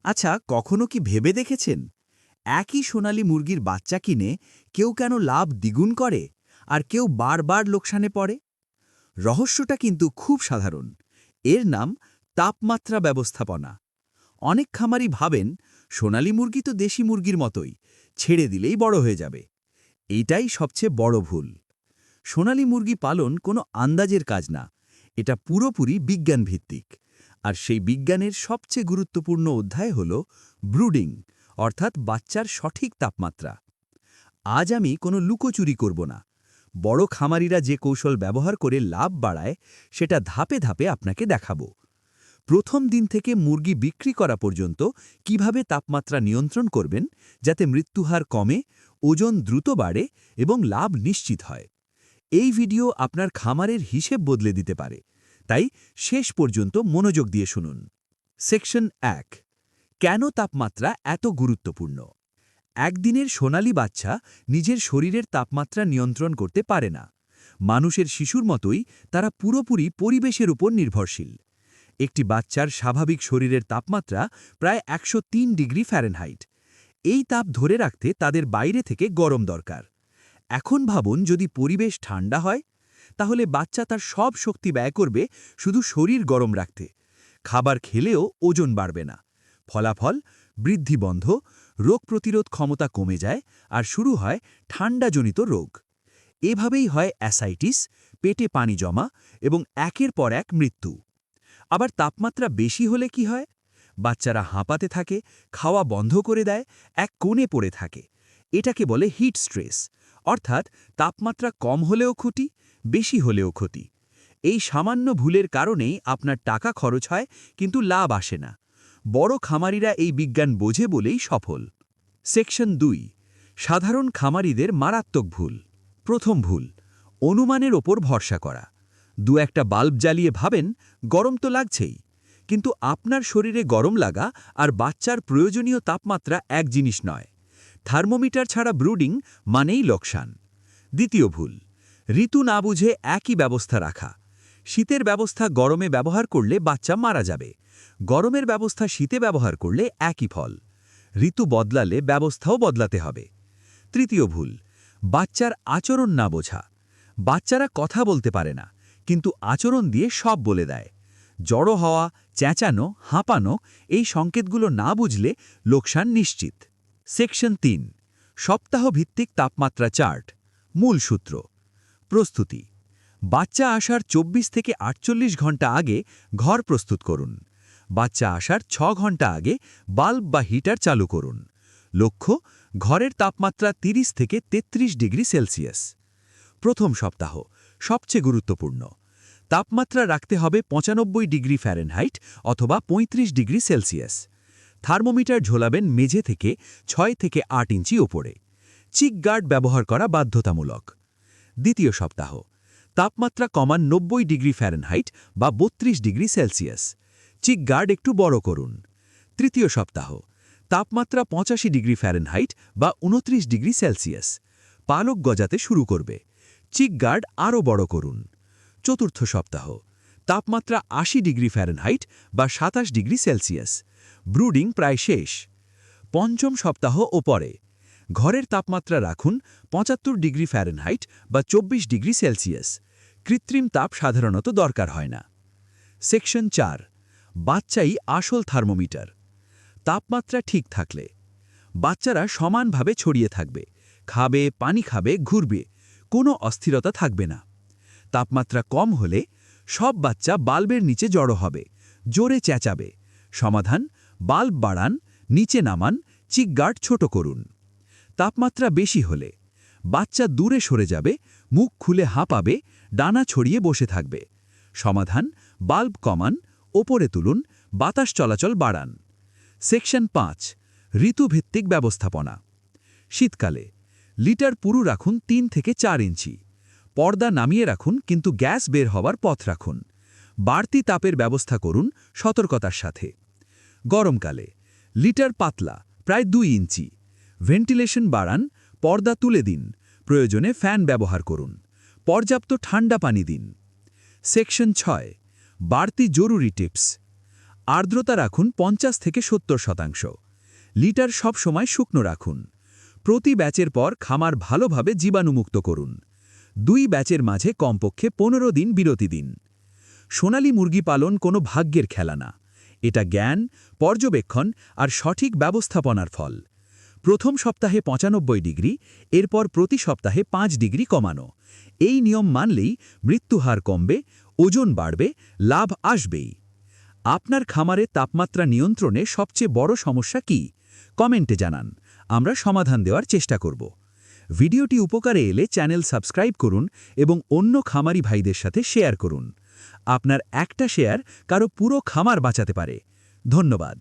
আচ্ছা, কখনো কি ভেবে দেখেছেন একই সোনালী মুরগির বাচ্চা কিনে কেউ কেন লাভ দ্বিগুণ করে আর কেউ বারবার লোকসানে পড়ে? রহস্যটা কিন্তু খুব সাধারণ। এর নাম তাপমাত্রা ব্যবস্থাপনা। অনেক খামারি ভাবেন সোনালী মুরগি তো দেশি মুরগির মতোই, ছেড়ে দিলেই বড় হয়ে যাবে। এইটাই সবচেয়ে বড় ভুল। সোনালী মুরগি পালন কোনো আন্দাজের কাজ না, এটা পুরোপুরি বিজ্ঞান ভিত্তিক। আর সেই বিজ্ঞানের সবচেয়ে গুরুত্বপূর্ণ অধ্যায় হল ব্রুডিং, অর্থাৎ বাচ্চার সঠিক তাপমাত্রা। আজ আমি কোনো লুকোচুরি করব না। বড় খামারিরা যে কৌশল ব্যবহার করে লাভ বাড়ায় সেটা ধাপে ধাপে আপনাকে দেখাবো। প্রথম দিন থেকে মুরগি বিক্রি করা পর্যন্ত কিভাবে তাপমাত্রা নিয়ন্ত্রণ করবেন যাতে মৃত্যুহার কমে, ওজন দ্রুত বাড়ে এবং লাভ নিশ্চিত হয়। এই ভিডিও আপনার খামারের হিসেব বদলে দিতে পারে, তাই শেষ পর্যন্ত মনোযোগ দিয়ে শুনুন। সেকশন ১। কেন তাপমাত্রা এত গুরুত্বপূর্ণ? একদিনের সোনালী বাচ্চা নিজের শরীরের তাপমাত্রা নিয়ন্ত্রণ করতে পারে না। মানুষের শিশুর মতোই তারা পুরোপুরি পরিবেশের উপর নির্ভরশীল। একটি বাচ্চার স্বাভাবিক শরীরের তাপমাত্রা প্রায় ১০৩ ডিগ্রি ফ্যারেনহাইট। এই তাপ ধরে রাখতে তাদের বাইরে থেকে গরম দরকার। এখন ভাবুন, যদি পরিবেশ ঠান্ডা হয়, তাহলে বাচ্চা তার সব শক্তি ব্যয় করবে শুধু শরীর গরম রাখতে। খাবার খেলেও ওজন বাড়বে না। ফলাফল, বৃদ্ধি বন্ধ, রোগ প্রতিরোধ ক্ষমতা কমে যায় আর শুরু হয় ঠান্ডাজনিত রোগ। এভাবেই হয় অ্যাসাইটিস, পেটে পানি জমা এবং একের পর এক মৃত্যু। আবার তাপমাত্রা বেশি হলে কি হয়? বাচ্চারা হাঁপাতে থাকে, খাওয়া বন্ধ করে দেয়, এক কোণে পড়ে থাকে। এটাকে বলে হিট স্ট্রেস, অর্থাৎ তাপমাত্রা কম হলেও ক্ষতি, বেশি হলেও ক্ষতি। এই সামান্য ভুলের কারণেই আপনার টাকা খরচ হয় কিন্তু লাভ আসে না। বড় খামারিরা এই বিজ্ঞান বোঝে বলেই সফল। সেকশন ২। সাধারণ খামারিদের মারাত্মক ভুল। প্রথম ভুল, অনুমানের ওপর ভরসা করা। একটা বাল্ব জ্বালিয়ে ভাবেন গরম তো লাগছেই, কিন্তু আপনার শরীরে গরম লাগা আর বাচ্চার প্রয়োজনীয় তাপমাত্রা এক জিনিস নয়। থার্মোমিটার ছাড়া ব্রুডিং মানেই লোকসান। দ্বিতীয় ভুল, ঋতু না বুঝে একই ব্যবস্থা রাখা। শীতের ব্যবস্থা গরমে ব্যবহার করলে বাচ্চা মারা যাবে, গরমের ব্যবস্থা শীতে ব্যবহার করলে একই ফল। ঋতু বদলালে ব্যবস্থাও বদলাতে হবে। তৃতীয় ভুল, বাচ্চার আচরণ না বোঝা। বাচ্চারা কথা বলতে পারে না, কিন্তু আচরণ দিয়ে সব বলে দেয়। জড়ো হওয়া, চেঁচানো, হাঁপানো, এই সংকেতগুলো না বুঝলে লোকসান নিশ্চিত। সেকশন ৩। সপ্তাহভিত্তিক তাপমাত্রা চার্ট। মূল সূত্র। প্রস্তুতি। বাচ্চা আসার ২৪ থেকে ৪৮ ঘন্টা আগে ঘর প্রস্তুত করুন। বাচ্চা আসার ৬ ঘন্টা আগে বাল্ব বা হিটার চালু করুন। লক্ষ্য, ঘরের তাপমাত্রা ৩০ থেকে ৩৩ ডিগ্রি সেলসিয়াস। প্রথম সপ্তাহ সবচেয়ে গুরুত্বপূর্ণ। তাপমাত্রা রাখতে হবে ৯৫ ডিগ্রি ফ্যারেনহাইট অথবা ৩৫ ডিগ্রি সেলসিয়াস। থার্মোমিটার ঝোলাবেন মেঝে থেকে ৬ থেকে ৮ ইঞ্চি ওপরে। চিক গার্ড ব্যবহার করা বাধ্যতামূলক। দ্বিতীয় সপ্তাহ, তাপমাত্রা কমান ৯০ ডিগ্রি ফ্যারেনহাইট বা ৩২ ডিগ্রি সেলসিয়াস। চিক গার্ড একটু বড় করুন। তৃতীয় সপ্তাহ, তাপমাত্রা ৮৫ ডিগ্রি ফ্যারেনহাইট বা ২৯ ডিগ্রি সেলসিয়াস। পালক গজাতে শুরু করবে। চিক গার্ড আরও বড় করুন। চতুর্থ সপ্তাহ, তাপমাত্রা ৮০ ডিগ্রি ফ্যারেনহাইট বা ২৭ ডিগ্রি সেলসিয়াস। ব্রুডিং প্রায় শেষ। পঞ্চম সপ্তাহ ও পরে, ঘরের তাপমাত্রা রাখুন ৭৫ ডিগ্রি ফ্যারেনহাইট বা ২৪ ডিগ্রি সেলসিয়াস। কৃত্রিম তাপ সাধারণত দরকার হয় না। সেকশন ৪। বাচ্চাই আসল থার্মোমিটার। তাপমাত্রা ঠিক থাকলে বাচ্চারা সমানভাবে ছড়িয়ে থাকবে, খাবে, পানি খাবে, ঘুরবে, কোনো অস্থিরতা থাকবে না। তাপমাত্রা কম হলে সব বাচ্চা বাল্বের নিচে জড়ো হবে, জোরে চেঁচাবে। সমাধান, বাল্ব বাড়ান, নিচে নামান, চিক গার্ড ছোট করুন। তাপমাত্রা বেশি হলে বাচ্চা দূরে সরে যাবে, মুখ খুলে হাঁপাবে, ডানা ছড়িয়ে বসে থাকবে। সমাধান, বাল্ব কমান, ওপরে তুলুন, বাতাস চলাচল বাড়ান। সেকশন ৫। ঋতুভিত্তিক ব্যবস্থাপনা। শীতকালে লিটার পুরু রাখুন ৩ থেকে ৪ ইঞ্চি। পর্দা নামিয়ে রাখুন কিন্তু গ্যাস বের হওয়ার পথ রাখুন। বাড়তি তাপের ব্যবস্থা করুন সতর্কতার সাথে। গরমকালে লিটার পাতলা, প্রায় ২ ইঞ্চি। ভেন্টিলেশন বাড়ান, পর্দা তুলে দিন, প্রয়োজনে ফ্যান ব্যবহার করুন। পর্যাপ্ত ঠান্ডা পানি দিন। সেকশন ৬। বাড়তি জরুরি টিপস। আর্দ্রতা রাখুন 50 থেকে 70%। লিটার সব সময় শুকনো রাখুন। প্রতি ব্যাচের পর খামার ভালোভাবে জীবাণুমুক্ত করুন। 2 ব্যাচের মাঝে কমপক্ষে 15 দিন বিরতি দিন। সোনালী মুরগি পালন কোনো ভাগ্যের খেলা না, এটা জ্ঞান, পর্যবেক্ষণ আর সঠিক ব্যবস্থাপনার ফল। প্রথম সপ্তাহে 95 ডিগ্রি, এরপর প্রতি সপ্তাহে 5 ডিগ্রি কমানো। এই নিয়ম মানলেই মৃত্যুহার কমবে, ওজন বাড়বে, লাভ আসবেই। আপনার খামারে তাপমাত্রা নিয়ন্ত্রণে সবচেয়ে বড় সমস্যা কি? কমেন্টে জানান, আমরা সমাধান দেওয়ার চেষ্টা করব। ভিডিওটি উপকারে এলে চ্যানেল সাবস্ক্রাইব করুন এবং অন্য খামারি ভাইদের সাথে শেয়ার করুন। আপনার একটা শেয়ার কারো পুরো খামার বাঁচাতে পারে। ধন্যবাদ।